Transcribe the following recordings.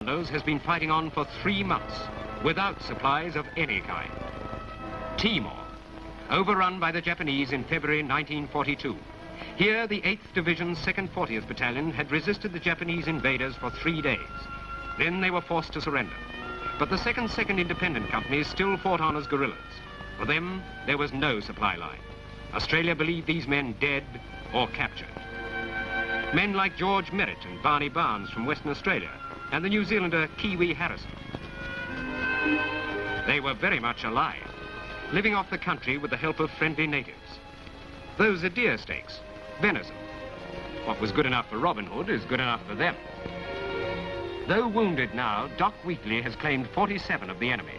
commandos has been fighting on for 3 months without supplies of any kind. Timor, overrun by the Japanese in February 1942. Here, the 8th Division's 2nd 40th Battalion had resisted the Japanese invaders for 3 days. Then they were forced to surrender. But the 2nd Independent Company still fought on as guerrillas. For them, there was no supply line. Australia believed these men dead or captured. Men like George Merritt and Barney Barnes from Western Australia, and the New Zealander Kiwi Harrison. They were very much alive, living off the country with the help of friendly natives. Those are deer steaks, venison. What was good enough for Robin Hood is good enough for them. Though wounded now, Doc Wheatley has claimed 47 of the enemy.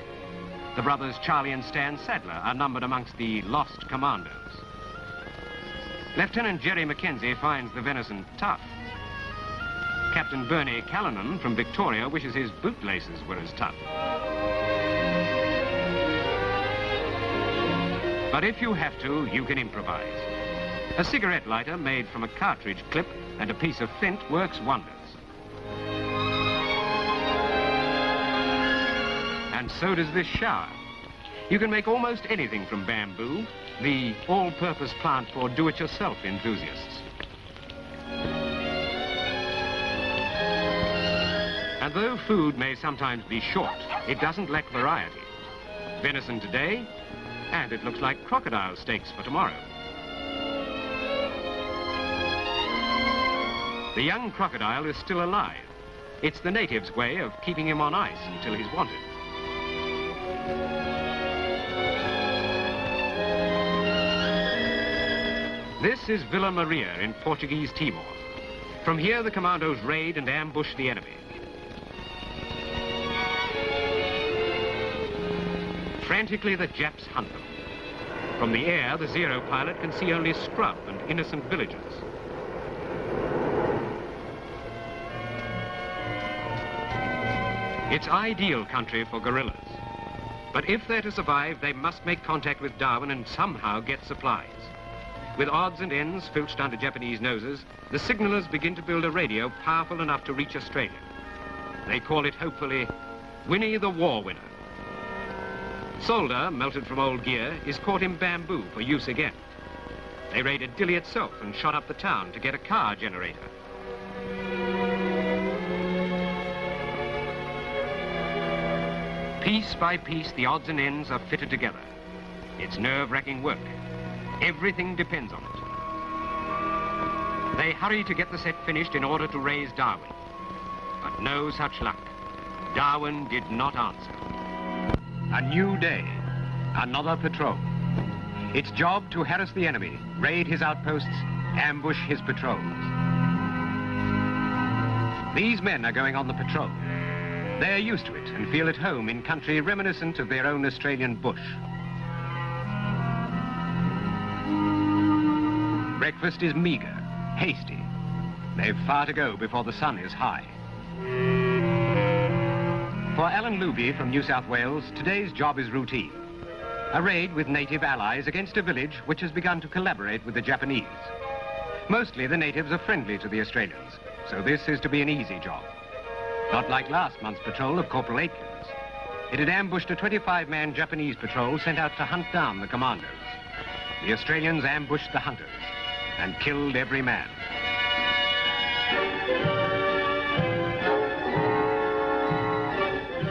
The brothers Charlie and Stan Sadler are numbered amongst the lost commandos. Lieutenant Jerry Mackenzie finds the venison tough. Captain Bernie Callanan from Victoria wishes his bootlaces were as tough. But if you have to, you can improvise. A cigarette lighter made from a cartridge clip and a piece of flint works wonders. And so does this shower. You can make almost anything from bamboo, the all-purpose plant for do-it-yourself enthusiasts. And though food may sometimes be short, it doesn't lack variety. Venison today, and it looks like crocodile steaks for tomorrow. The young crocodile is still alive. It's the natives' way of keeping him on ice until he's wanted. This is Villa Maria in Portuguese Timor. From here, the commandos raid and ambush the enemy. Frantically, the Japs hunt them. From the air, the Zero pilot can see only scrub and innocent villagers. It's ideal country for guerrillas. But if they're to survive, they must make contact with Darwin and somehow get supplies. With odds and ends filched under Japanese noses, the signalers begin to build a radio powerful enough to reach Australia. They call it, hopefully, Winnie the War Winner. Solder, melted from old gear, is caught in bamboo for use again. They raided Dili itself and shot up the town to get a car generator. Piece by piece, the odds and ends are fitted together. It's nerve-wracking work. Everything depends on it. They hurry to get the set finished in order to raise Darwin. But no such luck. Darwin did not answer. A new day, another patrol. Its job to harass the enemy, raid his outposts, ambush his patrols. These men are going on the patrol. They're used to it and feel at home in country reminiscent of their own Australian bush. Breakfast is meager, hasty. They've far to go before the sun is high. For Alan Luby from New South Wales, today's job is routine. A raid with native allies against a village which has begun to collaborate with the Japanese. Mostly the natives are friendly to the Australians, so this is to be an easy job. Not like last month's patrol of Corporal Aitkins. It had ambushed a 25-man Japanese patrol sent out to hunt down the commandos. The Australians ambushed the hunters and killed every man.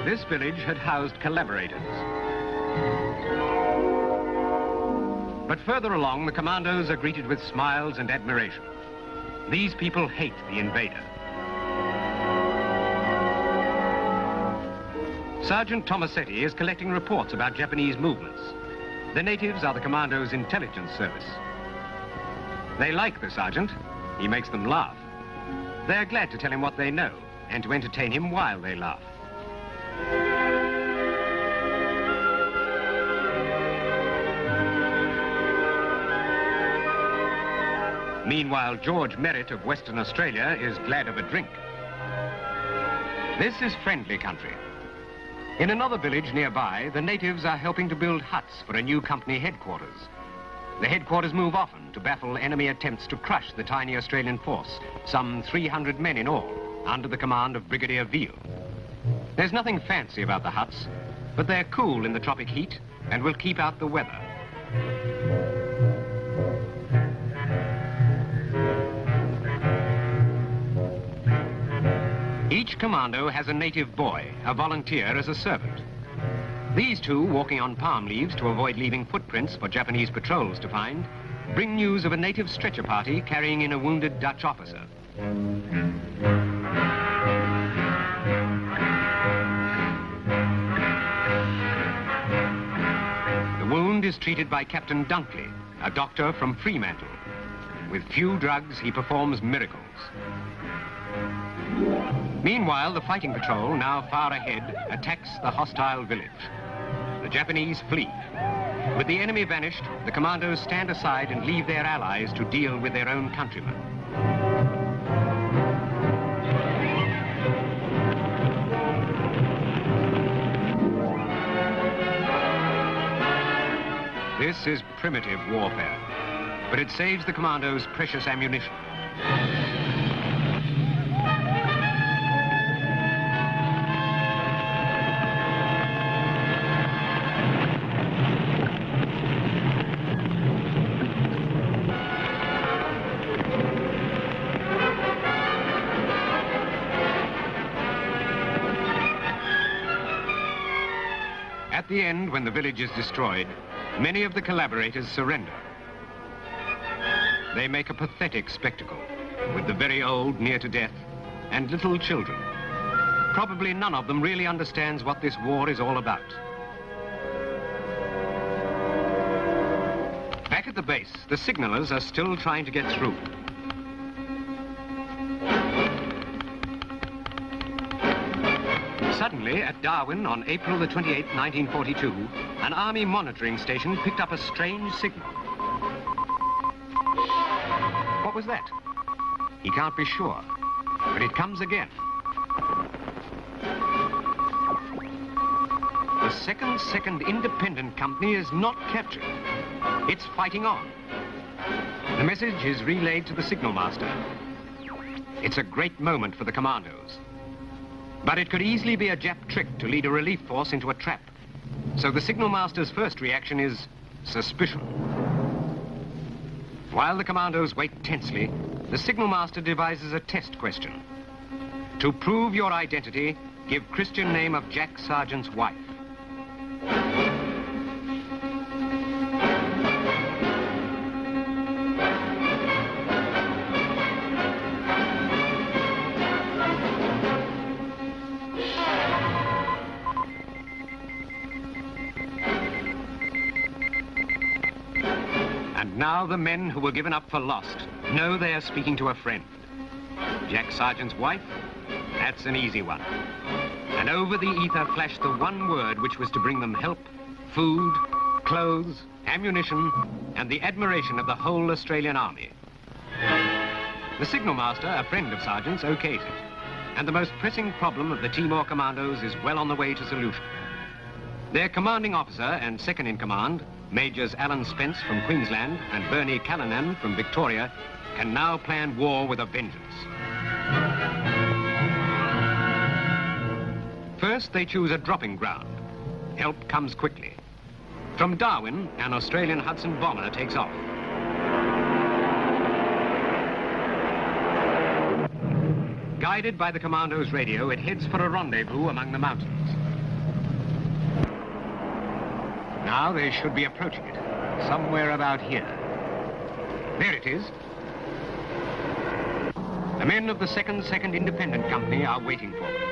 This village had housed collaborators. But further along, the commandos are greeted with smiles and admiration. These people hate the invader. Sergeant Tomasetti is collecting reports about Japanese movements. The natives are the commandos' intelligence service. They like the sergeant. He makes them laugh. They're glad to tell him what they know and to entertain him while they laugh. Meanwhile, George Merritt of Western Australia is glad of a drink. This is friendly country. In another village nearby, the natives are helping to build huts for a new company headquarters. The headquarters move often to baffle enemy attempts to crush the tiny Australian force, some 300 men in all, under the command of Brigadier Veal. There's nothing fancy about the huts, but they're cool in the tropic heat and will keep out the weather. Each commando has a native boy, a volunteer as a servant. These two, walking on palm leaves to avoid leaving footprints for Japanese patrols to find, bring news of a native stretcher party carrying in a wounded Dutch officer. The wound is treated by Captain Dunkley, a doctor from Fremantle. With few drugs, he performs miracles. Meanwhile, the fighting patrol, now far ahead, attacks the hostile village. The Japanese flee. With the enemy vanished, the commandos stand aside and leave their allies to deal with their own countrymen. This is primitive warfare, but it saves the commandos precious ammunition. At the end, when the village is destroyed, many of the collaborators surrender. They make a pathetic spectacle, with the very old near to death and little children. Probably none of them really understands what this war is all about. Back at the base, the signalers are still trying to get through. Suddenly, at Darwin on April the 28th, 1942, an army monitoring station picked up a strange signal. What was that? He can't be sure, but it comes again. The 2nd Independent Company is not captured. It's fighting on. The message is relayed to the signal master. It's a great moment for the commandos. But it could easily be a Jap trick to lead a relief force into a trap. So the signal master's first reaction is suspicion. While the commandos wait tensely, the signal master devises a test question. To prove your identity, give Christian name of Jack Sargent's wife. Now the men who were given up for lost know they are speaking to a friend. Jack Sargent's wife? That's an easy one. And over the ether flashed the one word which was to bring them help, food, clothes, ammunition, and the admiration of the whole Australian army. The signal master, a friend of Sargent's, okays it. And the most pressing problem of the Timor commandos is well on the way to solution. Their commanding officer and second in command, Majors Alan Spence from Queensland and Bernie Callanan from Victoria, can now plan war with a vengeance. First, they choose a dropping ground. Help comes quickly. From Darwin, an Australian Hudson bomber takes off. Guided by the commando's radio, it heads for a rendezvous among the mountains. Now they should be approaching it, somewhere about here. There it is. The men of the 2nd Independent Company are waiting for them.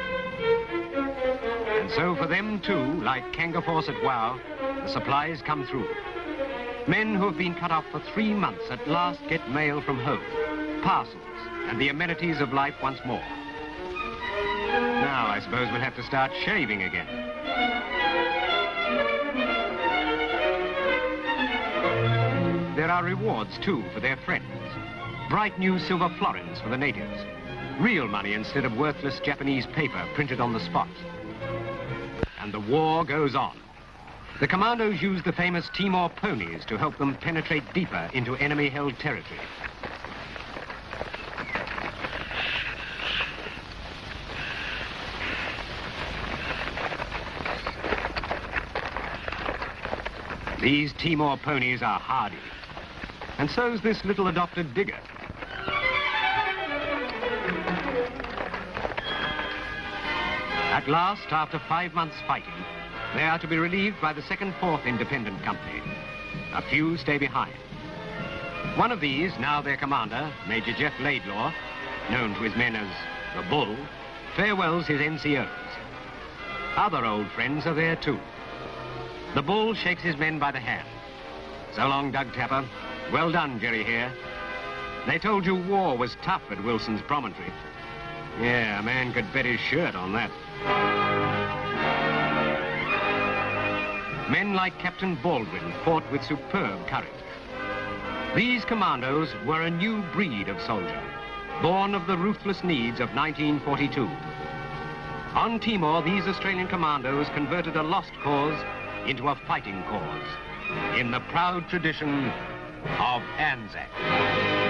And so for them too, like Kanga Force at Wau, the supplies come through. Men who have been cut off for 3 months at last get mail from home, parcels, and the amenities of life once more. Now I suppose we'll have to start shaving again. There are rewards, too, for their friends. Bright new silver florins for the natives. Real money instead of worthless Japanese paper printed on the spot. And the war goes on. The commandos use the famous Timor ponies to help them penetrate deeper into enemy-held territory. These Timor ponies are hardy. And so's this little adopted digger. At last, after 5 months fighting, they are to be relieved by the 2nd 4th Independent Company. A few stay behind. One of these, now their commander, Major Jeff Laidlaw, known to his men as the Bull, farewells his NCOs. Other old friends are there too. The Bull shakes his men by the hand. So long, Doug Tapper. Well done, Jerry here. They told you war was tough at Wilson's Promontory. Yeah, a man could bet his shirt on that. Men like Captain Baldwin fought with superb courage. These commandos were a new breed of soldier, born of the ruthless needs of 1942. On Timor, these Australian commandos converted a lost cause into a fighting cause, in the proud tradition of ANZAC.